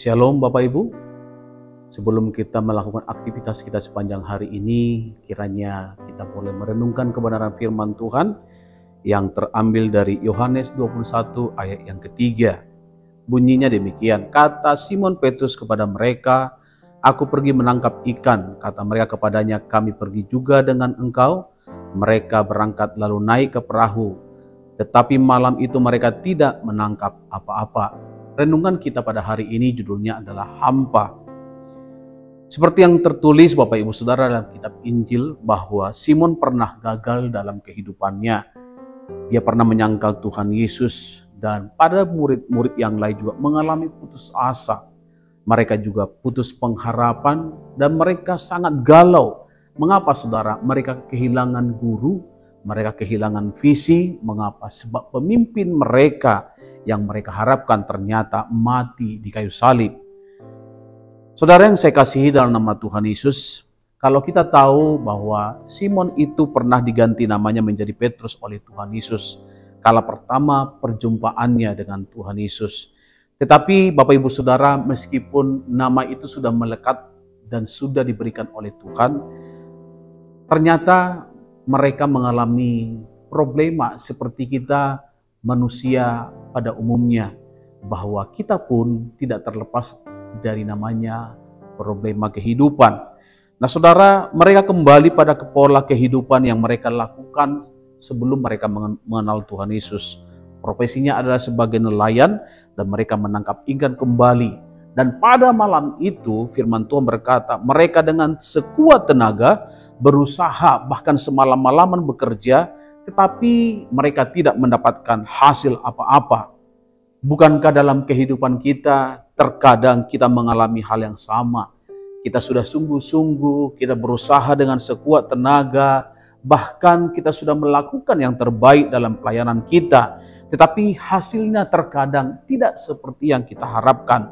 Shalom Bapak Ibu, sebelum kita melakukan aktivitas kita sepanjang hari ini, kiranya kita boleh merenungkan kebenaran firman Tuhan yang terambil dari Yohanes 21 ayat yang ketiga. Bunyinya demikian, kata Simon Petrus kepada mereka, "Aku pergi menangkap ikan." Kata mereka kepadanya, "Kami pergi juga dengan engkau." Mereka berangkat lalu naik ke perahu, tetapi malam itu mereka tidak menangkap apa-apa. Renungan kita pada hari ini judulnya adalah hampa. Seperti yang tertulis Bapak Ibu Saudara dalam kitab Injil, bahwa Simon pernah gagal dalam kehidupannya. Dia pernah menyangkal Tuhan Yesus, dan pada murid-murid yang lain juga mengalami putus asa. Mereka juga putus pengharapan dan mereka sangat galau. Mengapa saudara? Mereka kehilangan guru, mereka kehilangan visi. Mengapa? Sebab pemimpin mereka yang mereka harapkan ternyata mati di kayu salib. Saudara yang saya kasihi dalam nama Tuhan Yesus, kalau kita tahu bahwa Simon itu pernah diganti namanya menjadi Petrus oleh Tuhan Yesus kala pertama perjumpaannya dengan Tuhan Yesus. Tetapi Bapak Ibu Saudara, meskipun nama itu sudah melekat dan sudah diberikan oleh Tuhan, ternyata mereka mengalami problema seperti kita manusia pada umumnya, bahwa kita pun tidak terlepas dari namanya problema kehidupan. Nah saudara, mereka kembali pada pola kehidupan yang mereka lakukan sebelum mereka mengenal Tuhan Yesus. Profesinya adalah sebagai nelayan dan mereka menangkap ikan kembali. Dan pada malam itu firman Tuhan berkata, mereka dengan sekuat tenaga berusaha bahkan semalam-malaman bekerja, tetapi mereka tidak mendapatkan hasil apa-apa. Bukankah dalam kehidupan kita terkadang kita mengalami hal yang sama? Kita sudah sungguh-sungguh, kita berusaha dengan sekuat tenaga, bahkan kita sudah melakukan yang terbaik dalam pelayanan kita, tetapi hasilnya terkadang tidak seperti yang kita harapkan.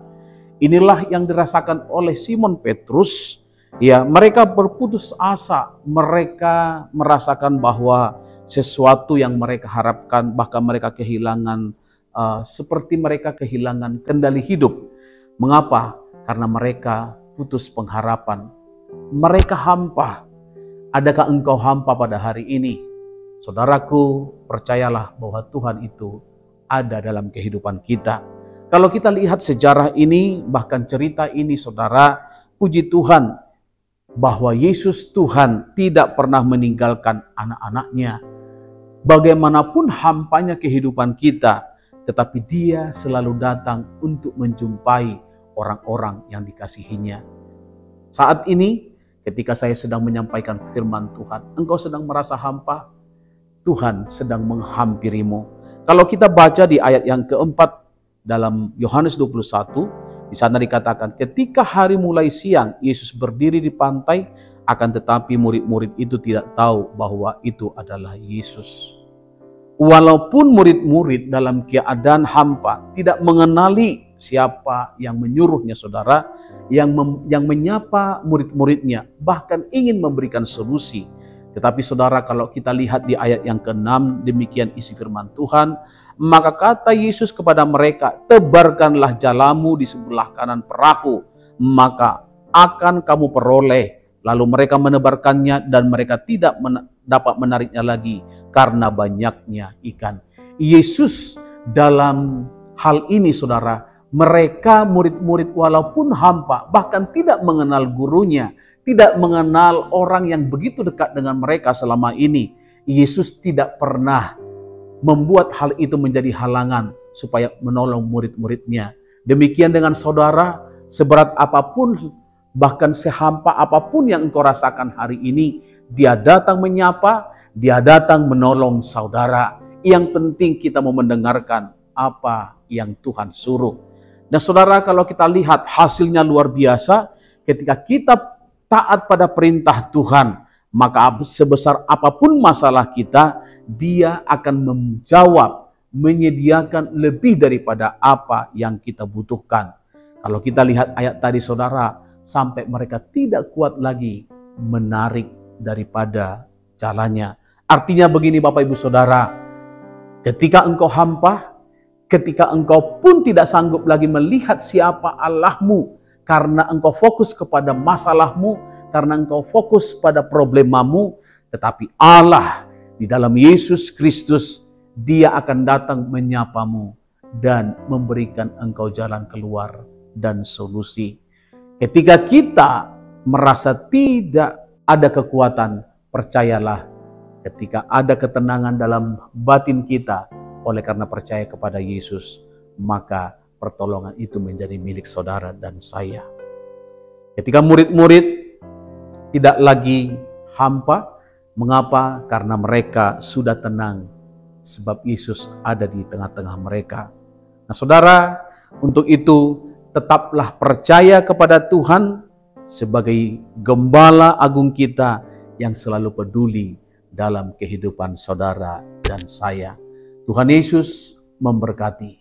Inilah yang dirasakan oleh Simon Petrus. Ya, mereka berputus asa, mereka merasakan bahwa sesuatu yang mereka harapkan, bahkan mereka kehilangan, seperti mereka kehilangan kendali hidup. Mengapa? Karena mereka putus pengharapan. Mereka hampa. Adakah engkau hampa pada hari ini? Saudaraku, percayalah bahwa Tuhan itu ada dalam kehidupan kita. Kalau kita lihat sejarah ini, bahkan cerita ini saudara, puji Tuhan bahwa Yesus Tuhan tidak pernah meninggalkan anak-anaknya. Bagaimanapun hampanya kehidupan kita, tetapi Dia selalu datang untuk menjumpai orang-orang yang dikasihinya. Saat ini, ketika saya sedang menyampaikan firman Tuhan, engkau sedang merasa hampa, Tuhan sedang menghampirimu. Kalau kita baca di ayat yang keempat dalam Yohanes 21, di sana dikatakan, ketika hari mulai siang, Yesus berdiri di pantai, akan tetapi murid-murid itu tidak tahu bahwa itu adalah Yesus. Walaupun murid-murid dalam keadaan hampa, tidak mengenali siapa yang menyuruhnya saudara, yang menyapa murid-muridnya, bahkan ingin memberikan solusi. Tetapi saudara, kalau kita lihat di ayat yang ke-6, demikian isi firman Tuhan, maka kata Yesus kepada mereka, tebarkanlah jalamu di sebelah kanan perahu, maka akan kamu peroleh. Lalu mereka menebarkannya dan mereka tidak dapat menariknya lagi karena banyaknya ikan. Yesus dalam hal ini saudara, mereka murid-murid walaupun hampa, bahkan tidak mengenal gurunya, tidak mengenal orang yang begitu dekat dengan mereka selama ini. Yesus tidak pernah membuat hal itu menjadi halangan supaya menolong murid-muridnya. Demikian dengan saudara, seberat apapun, bahkan sehampa apapun yang engkau rasakan hari ini, Dia datang menyapa, Dia datang menolong saudara. Yang penting kita mau mendengarkan apa yang Tuhan suruh. Nah saudara, kalau kita lihat hasilnya luar biasa, ketika kita taat pada perintah Tuhan, maka sebesar apapun masalah kita, Dia akan menjawab, menyediakan lebih daripada apa yang kita butuhkan. Kalau kita lihat ayat tadi saudara, sampai mereka tidak kuat lagi menarik daripada jalannya. Artinya begini Bapak Ibu Saudara, ketika engkau hampa, Ketika engkau pun tidak sanggup lagi melihat siapa Allahmu, karena engkau fokus kepada masalahmu, karena engkau fokus pada problemamu, tetapi Allah di dalam Yesus Kristus, Dia akan datang menyapamu dan memberikan engkau jalan keluar dan solusi. Ketika kita merasa tidak ada kekuatan, percayalah, ketika ada ketenangan dalam batin kita oleh karena percaya kepada Yesus, maka pertolongan itu menjadi milik saudara dan saya. Ketika murid-murid tidak lagi hampa, mengapa? Karena mereka sudah tenang, sebab Yesus ada di tengah-tengah mereka. Nah saudara, untuk itu tetaplah percaya kepada Tuhan sebagai gembala agung kita yang selalu peduli dalam kehidupan saudara dan saya. Tuhan Yesus memberkati.